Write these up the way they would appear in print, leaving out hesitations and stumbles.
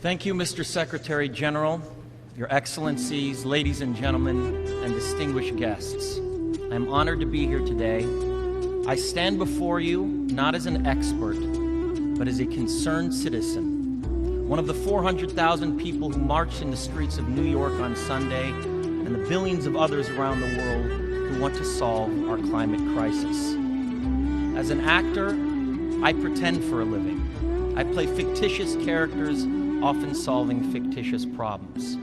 Thank you, Mr. Secretary General, Your Excellencies, ladies and gentlemen, and distinguished guests. I am honored to be here today. I stand before you not as an expert, but as a concerned citizen, one of the 400,000 people who marched in the streets of New York on Sunday, and the billions of others around the world who want to solve our climate crisis. As an actor, I pretend for a living. I play fictitious characters, often solving fictitious problems.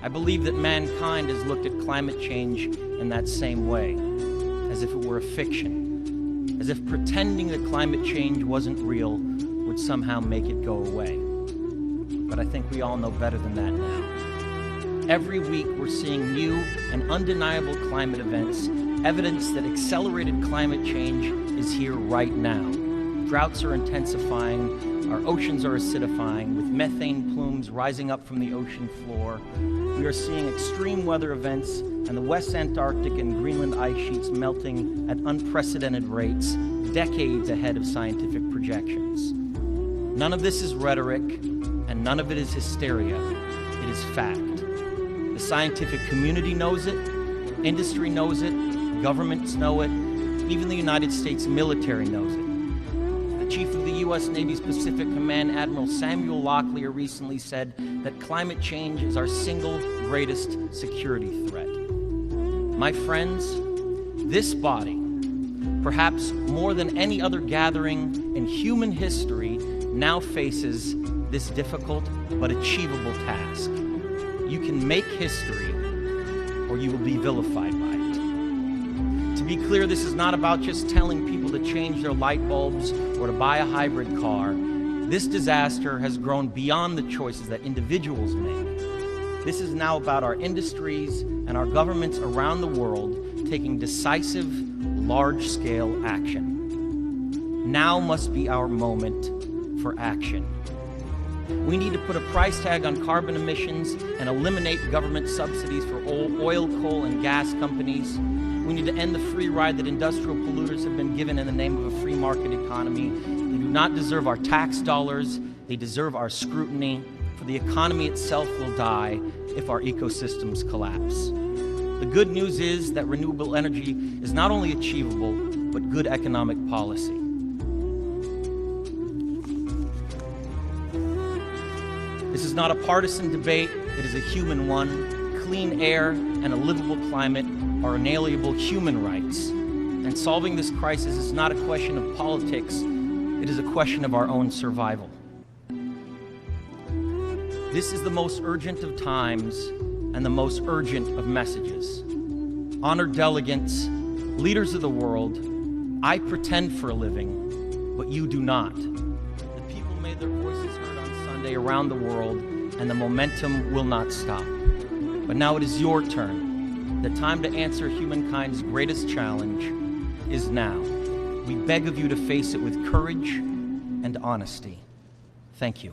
I believe that mankind has looked at climate change in that same way, as if it were a fiction, as if pretending that climate change wasn't real would somehow make it go away. But I think we all know better than that now. Every week we're seeing new and undeniable climate events, evidence that accelerated climate change is here right now. Droughts are intensifying, our oceans are acidifying, with methane plumes rising up from the ocean floor. We are seeing extreme weather events and the West Antarctic and Greenland ice sheets melting at unprecedented rates, decades ahead of scientific projections. None of this is rhetoric, and none of it is hysteria. It is fact. The scientific community knows it, industry knows it, governments know it, even the United States military knows it. The Chief of the U.S. Navy's Pacific Command, Admiral Samuel Locklear, recently said that climate change is our single greatest security threat. My friends, this body, perhaps more than any other gathering in human history, now faces this difficult but achievable task. You can make history, or you will be vilified by it. To be clear, this is not about just telling people to change their light bulbs or to buy a hybrid car. This disaster has grown beyond the choices that individuals make. This is now about our industries and our governments around the world taking decisive, large-scale action. Now must be our moment for action. We need to put a price tag on carbon emissions and eliminate government subsidies for oil, coal, and gas companies. We need to end the free ride that industrial polluters have been given in the name of a free market economy. They do not deserve our tax dollars. They deserve our scrutiny, for the economy itself will die if our ecosystems collapse. The good news is that renewable energy is not only achievable, but good economic policy. This is not a partisan debate, it is a human one. Clean air and a livable climate are inalienable human rights. And solving this crisis is not a question of politics, it is a question of our own survival. This is the most urgent of times and the most urgent of messages. Honored delegates, leaders of the world, I pretend for a living, but you do not. The people made their voices heard on Sunday around the world, and the momentum will not stop. But now it is your turn. The time to answer humankind's greatest challenge is now. We beg of you to face it with courage and honesty. Thank you.